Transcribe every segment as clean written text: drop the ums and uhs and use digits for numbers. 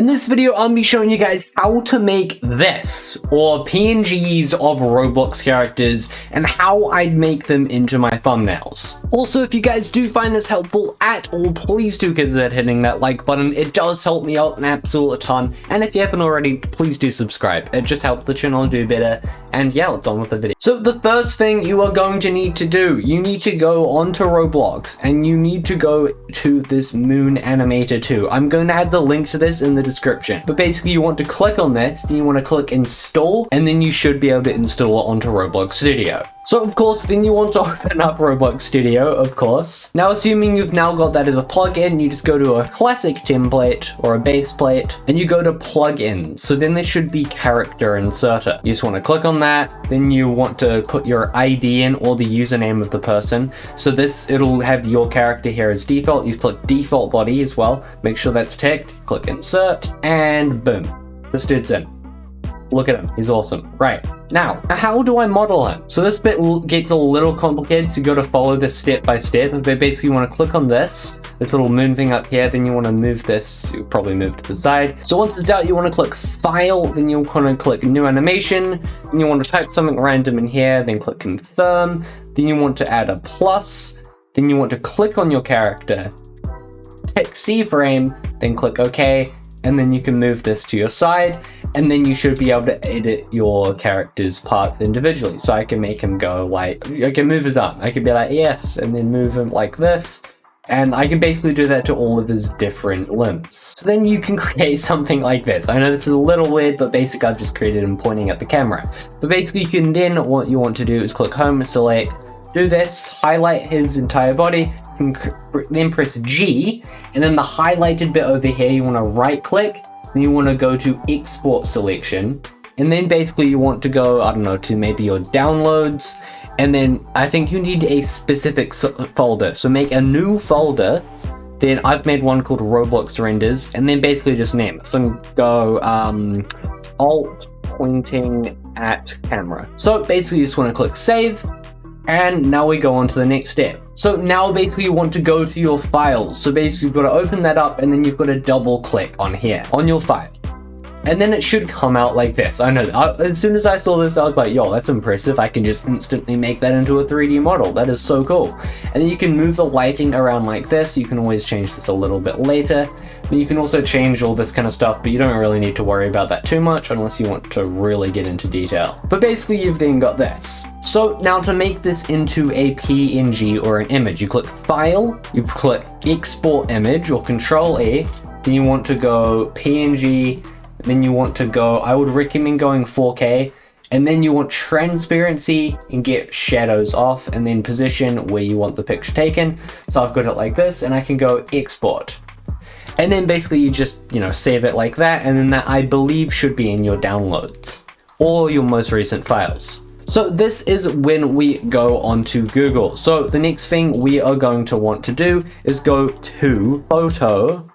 In this video, I'll be showing you guys how to make this, or PNGs of Roblox characters, and how I'd make them into my thumbnails. Also, if you guys do find this helpful at all, please do consider hitting that like button. It does help me out an absolute ton, and if you haven't already, please do subscribe. It just helps the channel do better, and yeah, let's on with the video. So the first thing you are going to need to do, you need to go onto Roblox, and you need to go to this moon animator 2. I'm going to add the link to this in the description, but basically you want to click on this, then you want to click install, and then you should be able to install it onto Roblox Studio. So of course, then you want to open up Roblox Studio, of course. Now assuming you've now got that as a plugin, you just go to a classic template or a base plate, and you go to plugins. So then there should be character inserter. You just want to click on that, then you want to put your ID in or the username of the person. So this, it'll have your character here as default. You click default body as well, make sure that's ticked, click insert, and boom, this dude's in. Look at him, he's awesome. Right, now, how do I model him? So this bit gets a little complicated, so you got to follow this step by step. But basically you want to click on this little moon thing up here, then you want to move this, you probably move to the side. So once it's out, you want to click file, then you'll want to click new animation, and you want to type something random in here, then click confirm, then you want to add a plus, then you want to click on your character, tick C frame, then click OK, and then you can move this to your side, and then you should be able to edit your character's parts individually. So I can make him go like, I can move his arm, I can be like yes, and then move him like this, and I can basically do that to all of his different limbs. So then you can create something like this. I know this is a little weird, but basically I've just created him pointing at the camera. But basically you can then, what you want to do is click home, select, do this, highlight his entire body, then press G, and then the highlighted bit over here, you want to right click, then you want to go to export selection, and then basically you want to go, I don't know, to maybe your downloads, and then I think you need a specific folder, so make a new folder. Then I've made one called Roblox renders, and then basically just name it. So go alt pointing at camera. So basically you just want to click save, and now we go on to the next step. So now basically you want to go to your files. So basically you've got to open that up, and then you've got to double click on here, on your file. And then it should come out like this. I know, as soon as I saw this, I was like, yo, that's impressive. I can just instantly make that into a 3D model. That is so cool. And then you can move the lighting around like this. You can always change this a little bit later. But you can also change all this kind of stuff, but you don't really need to worry about that too much unless you want to really get into detail. But basically you've then got this. So now to make this into a PNG or an image, you click File, you click Export Image or Control E, then you want to go PNG, then you want to go, I would recommend going 4K, and then you want transparency and get shadows off, and then position where you want the picture taken. So I've got it like this, and I can go export. And then basically you just, save it like that, and then that I believe should be in your downloads or your most recent files. So this is when we go onto Google. So the next thing we are going to want to do is go to Photo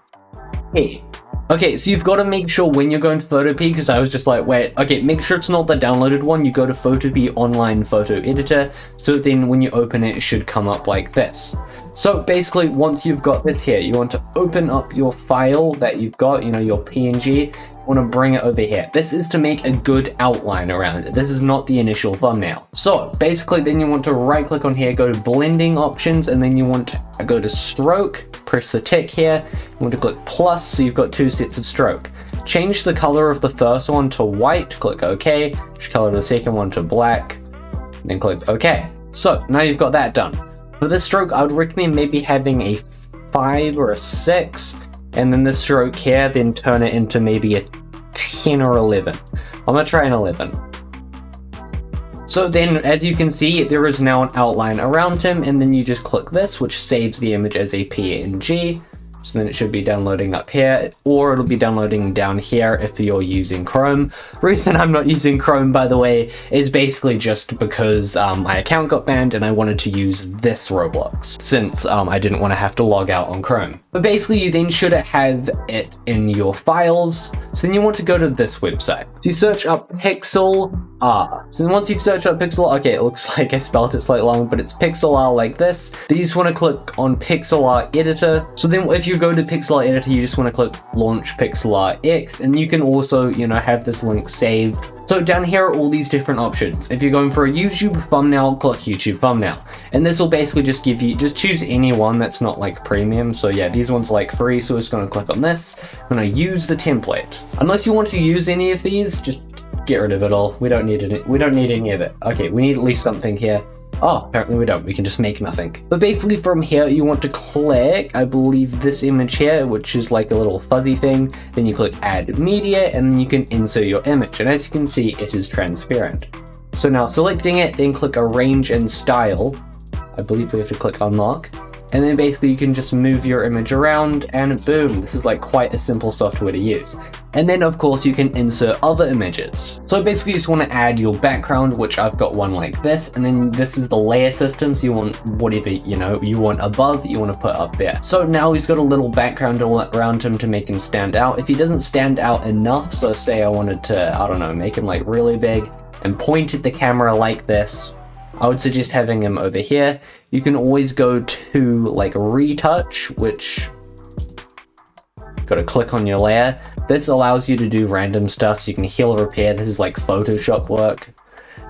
P. Okay, so you've got to make sure when you're going to Photopea, because I was just like, wait, okay, make sure it's not the downloaded one. You go to Photopea Online Photo Editor, so then when you open it, it should come up like this. So basically, once you've got this here, you want to open up your file that you've got, your PNG, you want to bring it over here. This is to make a good outline around it. This is not the initial thumbnail. So basically, then you want to right click on here, go to blending options, and then you want to go to stroke, press the tick here, you want to click plus, so you've got two sets of stroke. Change the color of the first one to white, click OK, change color of the second one to black, then click OK. So now you've got that done. For this stroke, I would recommend maybe having a 5 or a 6, and then the stroke here, then turn it into maybe a 10 or 11. I'm gonna try an 11. So then, as you can see, there is now an outline around him, and then you just click this, which saves the image as a PNG. So then it should be downloading up here, or it'll be downloading down here if you're using Chrome. Reason I'm not using Chrome, by the way, is basically just because my account got banned and I wanted to use this Roblox, since I didn't want to have to log out on Chrome. But basically you then should have it in your files. So then you want to go to this website. So you search up Pixel R. So then once you've searched up pixel art, okay, it looks like I spelled it slightly wrong, but it's pixel art like this. Then you just want to click on pixel art editor. So then if you go to pixel art editor, you just want to click launch pixel art X, and you can also, you know, have this link saved. So down here are all these different options. If you're going for a YouTube thumbnail, click YouTube thumbnail. And this will basically just give you, just choose any one that's not like premium. So yeah, these ones are like free, so we're just gonna click on this. I'm gonna use the template. Unless you want to use any of these, just get rid of it all. We don't need it. We don't need any of it. Okay, we need at least something here. Oh, apparently we don't. We can just make nothing. But basically from here, you want to click, I believe, this image here, which is like a little fuzzy thing. Then you click add media, and then you can insert your image. And as you can see, it is transparent. So now selecting it, then click arrange and style. I believe we have to click unlock. And then basically you can just move your image around, and boom, this is like quite a simple software to use. And then of course you can insert other images. So basically you just want to add your background, which I've got one like this, and then this is the layer system, so you want whatever, you know, you want above, you want to put up there. So now he's got a little background around him to make him stand out. If he doesn't stand out enough, so say I wanted to, I don't know, make him like really big and point at the camera like this, I would suggest having him over here. You can always go to like retouch, which got to click on your layer. This allows you to do random stuff, so you can heal repair. This is like Photoshop work.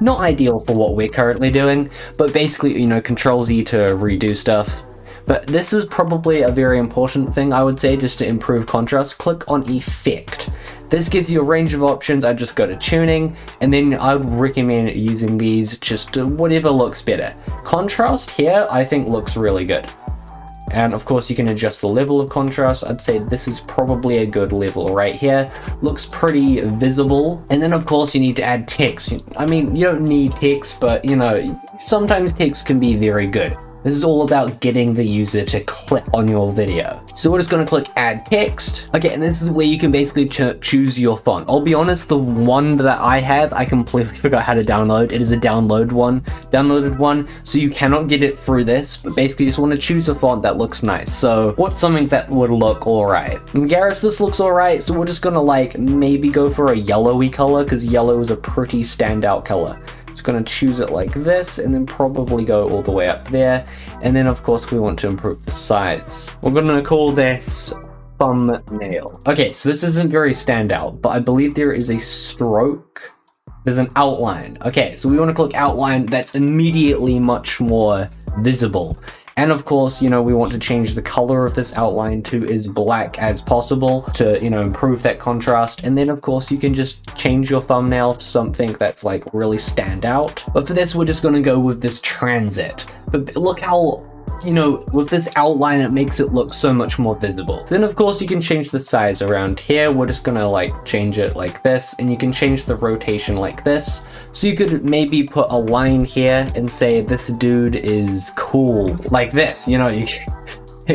Not ideal for what we're currently doing, but basically, you know, controls you to redo stuff. But this is probably a very important thing, I would say, just to improve contrast. Click on effect. This gives you a range of options. I just go to tuning, and then I would recommend using these just to whatever looks better. Contrast here, I think looks really good. And of course you can adjust the level of contrast. I'd say this is probably a good level right here. Looks pretty visible. And then of course you need to add text. I mean, you don't need text, but you know, sometimes text can be very good. This is all about getting the user to click on your video. So we're just gonna click add text. Okay, and this is where you can basically choose your font. I'll be honest, the one that I have, I completely forgot how to download. It is a downloaded one, so you cannot get it through this, but basically you just wanna choose a font that looks nice. So what's something that would look all right? And Garrus, this looks all right, so we're just gonna like maybe go for a yellowy color, because yellow is a pretty standout color. Just gonna choose it like this, and then probably go all the way up there. And then of course we want to improve the size. We're gonna call this thumbnail. Okay, so this isn't very standout, but I believe there is a stroke. There's an outline. Okay, so we want to click outline. That's immediately much more visible. And of course, you know, we want to change the color of this outline to as black as possible to, you know, improve that contrast. And then of course you can just change your thumbnail to something that's like really stand out. But for this, we're just going to go with this transit. But look how, you know, with this outline, it makes it look so much more visible. So then of course you can change the size around here. We're just gonna like change it like this, and you can change the rotation like this. So you could maybe put a line here and say this dude is cool like this, you know, you can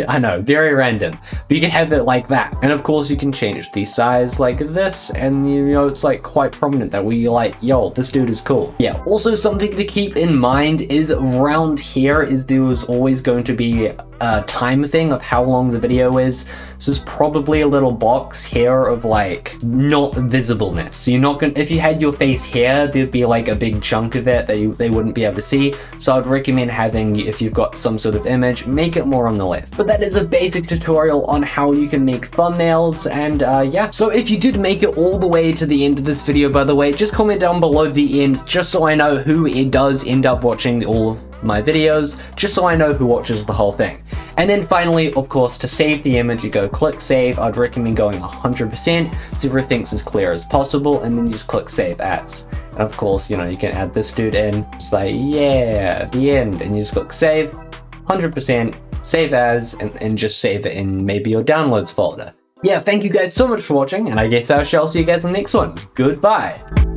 I know, very random, but you can have it like that. And of course you can change the size like this, and you know, it's like quite prominent that we like, yo, this dude is cool. Yeah, also something to keep in mind is around here is there was always going to be a time thing of how long the video is. So there's probably a little box here of like not visibleness. So you're not gonna, if you had your face here, there'd be like a big chunk of it that they wouldn't be able to see. So I'd recommend having, if you've got some sort of image, make it more on the left. But that is a basic tutorial on how you can make thumbnails, and yeah. So if you did make it all the way to the end of this video, by the way, just comment down below the end, just so I know who it does end up watching all of my videos, just so I know who watches the whole thing. And then finally, of course, to save the image, you go click save. I'd recommend going 100% so everything's as clear as possible, and then you just click save as. And of course, you know, you can add this dude in, just like, yeah, the end, and you just click save, 100%, save as, and just save it in maybe your downloads folder. Yeah, thank you guys so much for watching, and I guess I shall see you guys in the next one. Goodbye.